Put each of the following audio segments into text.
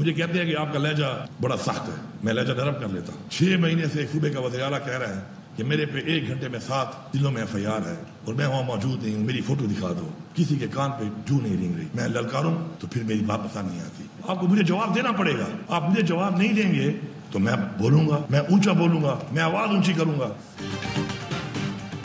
مجھے کہتے ہیں کہ آپ کا لہجہ بڑا سخت ہے، میں لہجہ نرم کر لیتا ہوں۔ 6 مہینے سے صوبے کا وزیر اعلیٰ کہہ رہا ہے کہ میرے پہ 1 گھنٹے میں 7 ضلعوں میں FIR ہے اور میں وہاں موجود نہیں ہوں، میری فوٹو دکھا دو۔ کسی کے کان پہ جو نہیں رینگ رہی، میں للکاروں تو پھر میری بات پسند نہیں آتی۔ آپ کو مجھے جواب دینا پڑے گا، آپ مجھے جواب نہیں دیں گے تو میں بولوں گا، میں اونچا بولوں گا، میں آواز اونچی کروں گا۔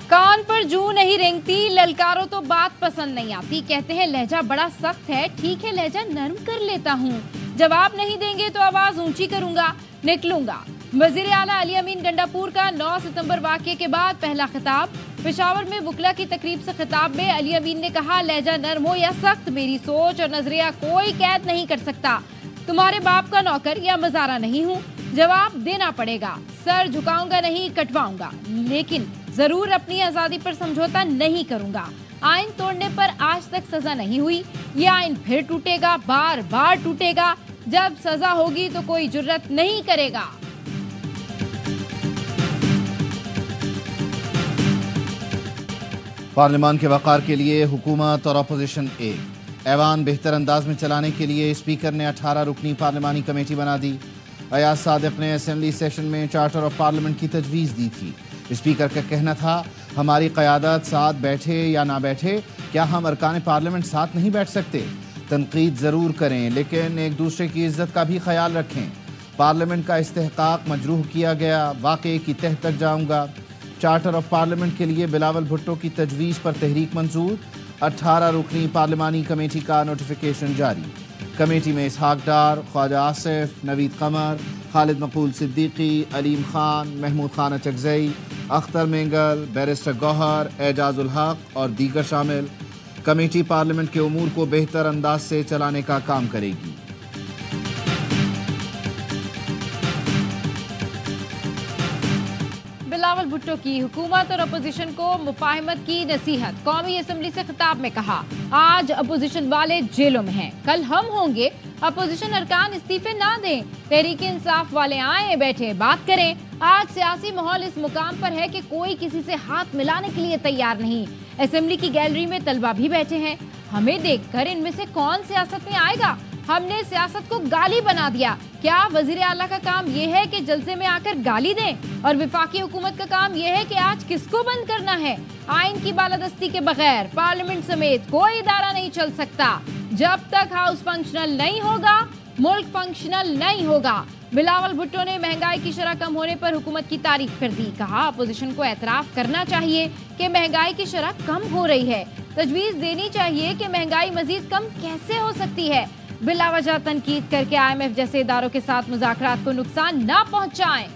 کان پر جو نہیں رینگتی، للکاروں تو بات پسند نہیں آتی، کہتے ہیں لہجہ بڑا سخت ہے، ٹھیک ہے لہجہ نرم کر لیتا ہوں، جواب نہیں دیں گے تو آواز اونچی کروں گا، نکلوں گا۔ وزیر اعلیٰ علی امین گنڈاپور کا 9 ستمبر واقعے کے بعد پہلا خطاب۔ پشاور میں وکلا کی تقریب سے خطاب میں علی امین نے کہا، لہجہ نرم ہو یا سخت، میری سوچ اور نظریہ کوئی قید نہیں کر سکتا۔ تمہارے باپ کا نوکر یا مزارع نہیں ہوں، جواب دینا پڑے گا، سر جھکاؤں گا نہیں، کٹواؤں گا، لیکن ضرور اپنی آزادی پر سمجھوتا نہیں کروں گا۔ آئین توڑنے پر آج تک سزا نہیں ہوئی، یہ آئین پھر ٹوٹے گا، بار بار ٹوٹے گا، جب سزا ہوگی تو کوئی جرت نہیں کرے گا۔ پارلیمان کے وقار کے لیے حکومت اور اپوزیشن ایک۔ ایوان بہتر انداز میں چلانے کے لیے اسپیکر نے 18 رکنی پارلیمانی کمیٹی بنا دی۔ ایاز صادق نے اسمبلی سیشن میں چارٹر آف پارلیمنٹ کی تجویز دی تھی۔ اسپیکر کا کہنا تھا، ہماری قیادت ساتھ بیٹھے یا نہ بیٹھے، کیا ہم ارکان پارلیمنٹ ساتھ نہیں بیٹھ سکتے؟ تنقید ضرور کریں لیکن ایک دوسرے کی عزت کا بھی خیال رکھیں۔ پارلیمنٹ کا استحقاق مجروح کیا گیا، واقعے کی تہ تک جاؤں گا۔ چارٹر آف پارلیمنٹ کے لیے بلاول بھٹو کی تجویز پر تحریک منظور، 18 رکنی پارلیمانی کمیٹی کا نوٹیفیکیشن جاری۔ کمیٹی میں اسحاق ڈار، خواجہ آصف، نوید قمر، خالد مقبول صدیقی، علیم خان، محمود خان اچکزئی، اختر مینگل، بیرسٹر گوہر، اعجاز الحق اور دیگر شامل۔ کمیٹی پارلیمنٹ کے امور کو بہتر انداز سے چلانے کا کام کرے گی۔ بلاول بھٹو کی حکومت اور اپوزیشن کو مفاہمت کی نصیحت۔ قومی اسمبلی سے خطاب میں کہا، آج اپوزیشن والے جیلوں میں ہیں، کل ہم ہوں گے، اپوزیشن ارکان استعفے نہ دیں، تحریک انصاف والے آئیں بیٹھے بات کریں۔ آج سیاسی ماحول اس مقام پر ہے کہ کوئی کسی سے ہاتھ ملانے کے لیے تیار نہیں۔ اسمبلی کی گیلری میں طلبہ بھی بیٹھے ہیں، ہمیں دیکھ کر ان میں سے کون سیاست میں آئے گا؟ ہم نے سیاست کو گالی بنا دیا۔ کیا وزیر اعلیٰ کا کام یہ ہے کہ جلسے میں آ کر گالی دیں؟ اور وفاقی حکومت کا کام یہ ہے کہ آج کس کو بند کرنا ہے؟ آئین کی بالادستی کے بغیر پارلیمنٹ سمیت کوئی ادارہ نہیں چل سکتا۔ جب تک ہاؤس فنکشنل نہیں ہوگا، ملک فنکشنل نہیں ہوگا۔ بلاول بھٹو نے مہنگائی کی شرح کم ہونے پر حکومت کی تعریف کر دی، کہا اپوزیشن کو اعتراف کرنا چاہیے کہ مہنگائی کی شرح کم ہو رہی ہے، تجویز دینی چاہیے کہ مہنگائی مزید کم کیسے ہو سکتی ہے، بلا وجہ تنقید کر کے IMF جیسے اداروں کے ساتھ مذاکرات کو نقصان نہ پہنچائیں۔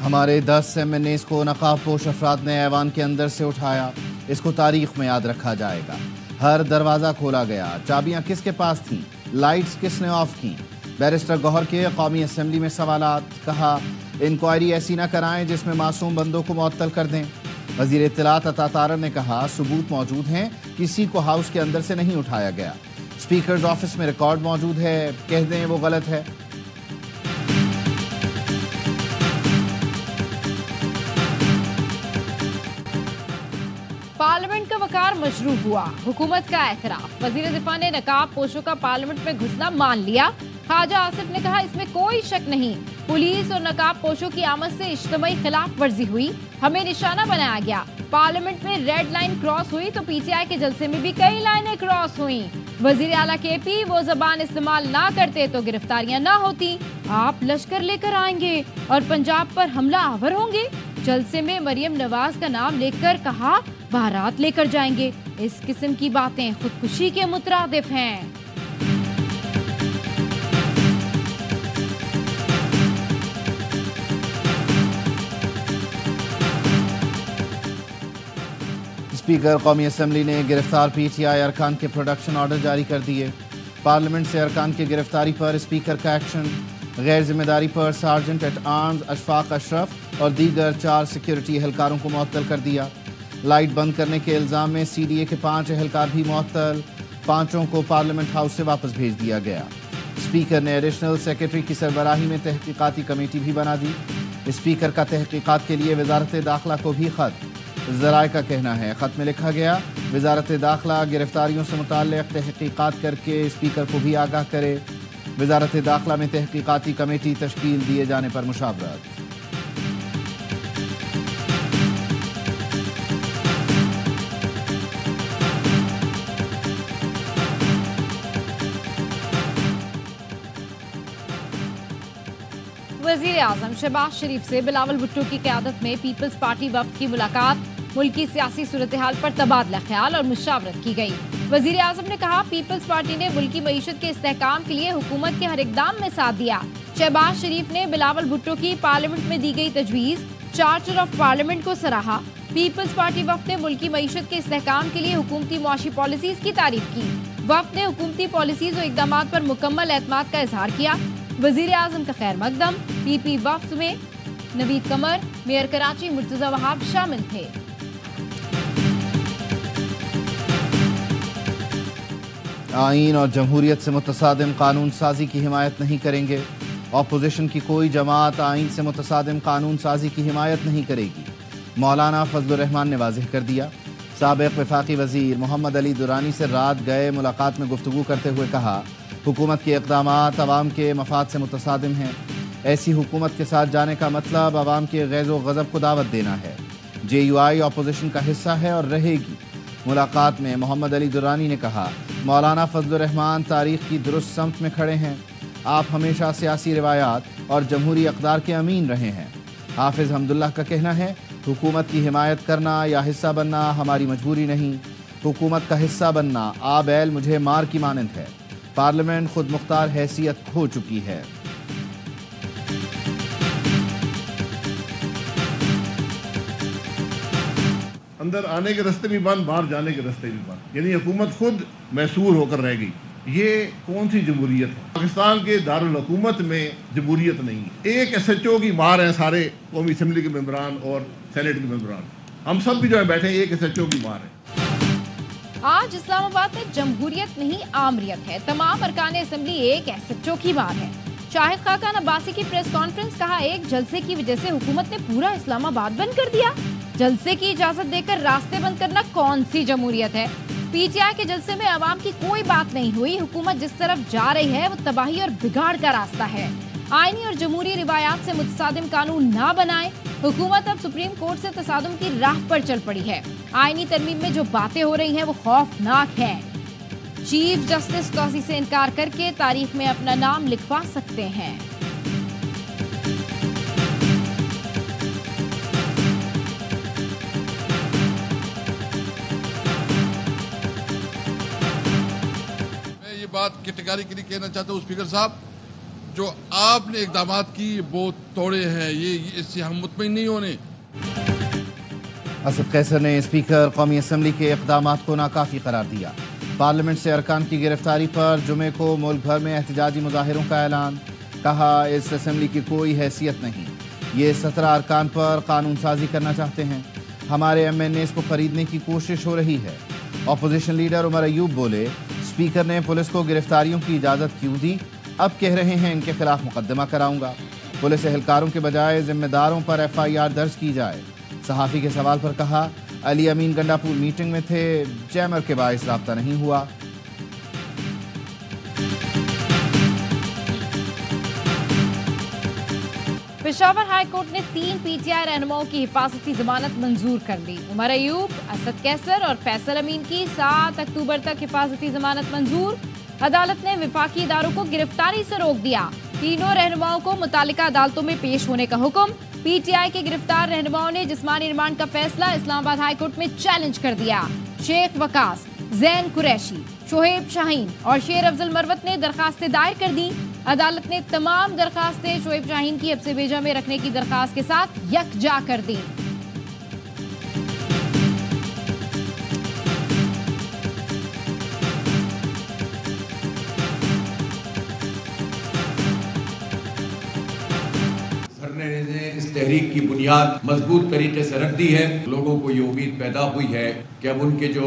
ہمارے 10 MNAs کو نقاب پوش افراد نے ایوان کے اندر سے اٹھایا، اس کو تاریخ میں یاد رکھا جائے گا۔ ہر دروازہ کھولا گیا، چابیاں کس کے پاس تھیں، لائٹس کس نے آف کی؟ بیرسٹر گوہر کے قومی اسمبلی میں سوالات، کہا انکوائری ایسی نہ کرائیں جس میں معصوم بندوں کو معطل کر دیں۔ وزیر اطلاعات عطا طارر نے کہا ثبوت موجود ہیں، کسی کو ہاؤس کے اندر سے نہیں اٹھایا گیا، اسپیکرز آفس میں ریکارڈ موجود ہے، کہہ دیں وہ غلط ہے۔ پارلیمنٹ کا وقار مشروع ہوا، حکومت کا اعتراف، وزیر دفاع نے نقاب پوشوں کا پارلیمنٹ میں گھسنا مان لیا۔ خواجہ آصف نے کہا اس میں کوئی شک نہیں، پولیس اور نقاب پوشوں کی آمد سے اجتماعی خلاف ورزی ہوئی، ہمیں نشانہ بنایا گیا، پارلیمنٹ میں ریڈ لائن کراس ہوئی تو PTI کے جلسے میں بھی کئی لائنیں کراس ہوئیں۔ وزیر اعلیٰ KP وہ زبان استعمال نہ کرتے تو گرفتاریاں نہ ہوتی، آپ لشکر لے کر آئیں گے اور پنجاب پر حملہ آور ہوں گے۔ جلسے میں مریم نواز کا نام لے کر کہا بارات لے کر جائیں گے، اس قسم کی باتیں خودکشی کے مترادف ہیں۔ اسپیکر قومی اسمبلی نے گرفتار PTI ارکان کے پروڈکشن آرڈر جاری کر دیے۔ پارلیمنٹ سے ارکان کی گرفتاری پر اسپیکر کا ایکشن، غیر ذمہ داری پر سارجنٹ ایٹ آرمز اشفاق اشرف اور دیگر 4 سیکیورٹی اہلکاروں کو معطل کر دیا۔ لائٹ بند کرنے کے الزام میں CDA کے 5 اہلکار بھی معطل، 5 کو پارلیمنٹ ہاؤس سے واپس بھیج دیا گیا۔ اسپیکر نے ایڈیشنل سیکرٹری کی سربراہی میں تحقیقاتی کمیٹی بھی بنا دی۔ اسپیکر کا تحقیقات کے لیے وزارت داخلہ کو بھی خط۔ ذرائع کا کہنا ہے خط میں لکھا گیا وزارت داخلہ گرفتاریوں سے متعلق تحقیقات کر کے اسپیکر کو بھی آگاہ کرے۔ وزارت داخلہ میں تحقیقاتی کمیٹی تشکیل دیے جانے پر مشاورت۔ وزیر اعظم شہباز شریف سے بلاول بھٹو کی قیادت میں پیپلز پارٹی وفد کی ملاقات، ملکی سیاسی صورتحال پر تبادلہ خیال اور مشاورت کی گئی۔ وزیر اعظم نے کہا پیپلز پارٹی نے ملکی معیشت کے استحکام کے لیے حکومت کے ہر اقدام میں ساتھ دیا۔ شہباز شریف نے بلاول بھٹو کی پارلیمنٹ میں دی گئی تجویز چارٹر آف پارلیمنٹ کو سراہا۔ پیپلز پارٹی وفد نے ملکی معیشت کے استحکام کے لیے حکومتی معاشی پالیسیز کی تعریف کی۔ وفد نے حکومتی پالیسیز و اقدامات پر مکمل اعتماد کا اظہار کیا۔ وزیر اعظم کا خیر مقدم۔ پی پی وفد میں نوید قمر، میئر کراچی مرتضی وہاب شامل تھے۔ آئین اور جمہوریت سے متصادم قانون سازی کی حمایت نہیں کریں گے۔ اپوزیشن کی کوئی جماعت آئین سے متصادم قانون سازی کی حمایت نہیں کرے گی، مولانا فضل الرحمان نے واضح کر دیا۔ سابق وفاقی وزیر محمد علی درانی سے رات گئے ملاقات میں گفتگو کرتے ہوئے کہا حکومت کے اقدامات عوام کے مفاد سے متصادم ہیں۔ ایسی حکومت کے ساتھ جانے کا مطلب عوام کے غیظ و غضب کو دعوت دینا ہے۔ جے یو آئی اپوزیشن کا حصہ ہے اور رہے گی۔ ملاقات میں محمد علی درانی نے کہا مولانا فضل الرحمان تاریخ کی درست سمت میں کھڑے ہیں۔ آپ ہمیشہ سیاسی روایات اور جمہوری اقدار کے امین رہے ہیں۔ حافظ حمداللہ کا کہنا ہے حکومت کی حمایت کرنا یا حصہ بننا ہماری مجبوری نہیں، حکومت کا حصہ بننا آب ایل مجھے مار کی مانند ہے۔ پارلیمنٹ خود مختار حیثیت کھو چکی ہے۔ اندر آنے کے راستے بھی بند، باہر جانے کے راستے بھی بند، یعنی حکومت خود محصور ہو کر رہ گئی۔ یہ کون سی جمہوریت ہے؟ پاکستان کے دارالحکومت میں جمہوریت نہیں ہے۔ ایک ایس ایچ او کی مار ہیں سارے قومی اسمبلی کے ممبران اور سینٹ کے ممبران، ہم سب بھی جو ہے بیٹھے ہیں ایک ایس ایچ او کی مار ہے۔ آج اسلام آباد میں جمہوریت نہیں آمریت ہے، تمام ارکان اسمبلی ایک ایس ایچ او کی مار ہے۔ شاہد خاقان عباسی کی پریس کانفرنس، کہا ایک جلسے کی وجہ سے حکومت نے پورا اسلام آباد بند کر دیا۔ جلسے کی اجازت دے کر راستے بند کرنا کون سی جمہوریت ہے؟ پی ٹی آئی کے جلسے میں عوام کی کوئی بات نہیں ہوئی۔ حکومت جس طرف جا رہی ہے وہ تباہی اور بگاڑ کا راستہ ہے۔ آئینی اور جمہوری روایات سے متصادم قانون نہ بنائیں۔ حکومت اب سپریم کورٹ سے تصادم کی راہ پر چل پڑی ہے۔ آئینی ترمیم میں جو باتیں ہو رہی ہیں وہ خوفناک ہیں۔ چیف جسٹس قاضی سے انکار کر کے تاریخ میں اپنا نام لکھوا سکتے ہیں۔ میں یہ بات کیٹیگریکلی کہنا چاہتا ہوں اسپیکر صاحب، جو آپ نے اقدامات کی وہ توڑے ہیں، یہ اس سے ہم مطمئن نہیں ہونے۔ اسد قیصر نے اسپیکر قومی اسمبلی کے اقدامات کو ناکافی قرار دیا۔ پارلیمنٹ سے ارکان کی گرفتاری پر جمعے کو ملک بھر میں احتجاجی مظاہروں کا اعلان، کہا اس اسمبلی کی کوئی حیثیت نہیں، یہ 17 ارکان پر قانون سازی کرنا چاہتے ہیں، ہمارے ایم این ایز کو خریدنے کی کوشش ہو رہی ہے۔ اپوزیشن لیڈر عمر ایوب بولے اسپیکر نے پولیس کو گرفتاریوں کی اجازت کیوں دی، اب کہہ رہے ہیں ان کے خلاف مقدمہ کراؤں گا، پولیس اہلکاروں کے بجائے ذمہ داروں پر ایف آئی آر درج کی جائے۔ صحافی کے سوال پر کہا علی امین گنڈاپور میٹنگ میں تھے، جیمر کے باعث رابطہ نہیں ہوا۔ پشاور ہائی کورٹ نے 3 پی ٹی آئی رہنماؤں کی حفاظتی ضمانت منظور کر لی۔ عمر ایوب، اسد قیصر اور فیصل امین کی 7 اکتوبر تک حفاظتی ضمانت منظور۔ عدالت نے وفاقی اداروں کو گرفتاری سے روک دیا۔ تینوں رہنماؤں کو متعلقہ عدالتوں میں پیش ہونے کا حکم۔ پی ٹی آئی کے گرفتار رہنماؤں نے جسمانی ریمانڈ کا فیصلہ اسلام آباد ہائی کورٹ میں چیلنج کر دیا۔ شیخ وقاص، زین قریشی، شعیب شاہین اور شیر افضل مروت نے درخواستیں دائر کر دیں۔ عدالت نے تمام درخواستیں شعیب شاہین کی حبس بیجا میں رکھنے کی درخواست کے ساتھ یکجا کر دیں۔ اس تحریک کی بنیاد مضبوط طریقے سے رکھ دی ہے۔ لوگوں کو یہ امید پیدا ہوئی ہے کہ اب ان کے جو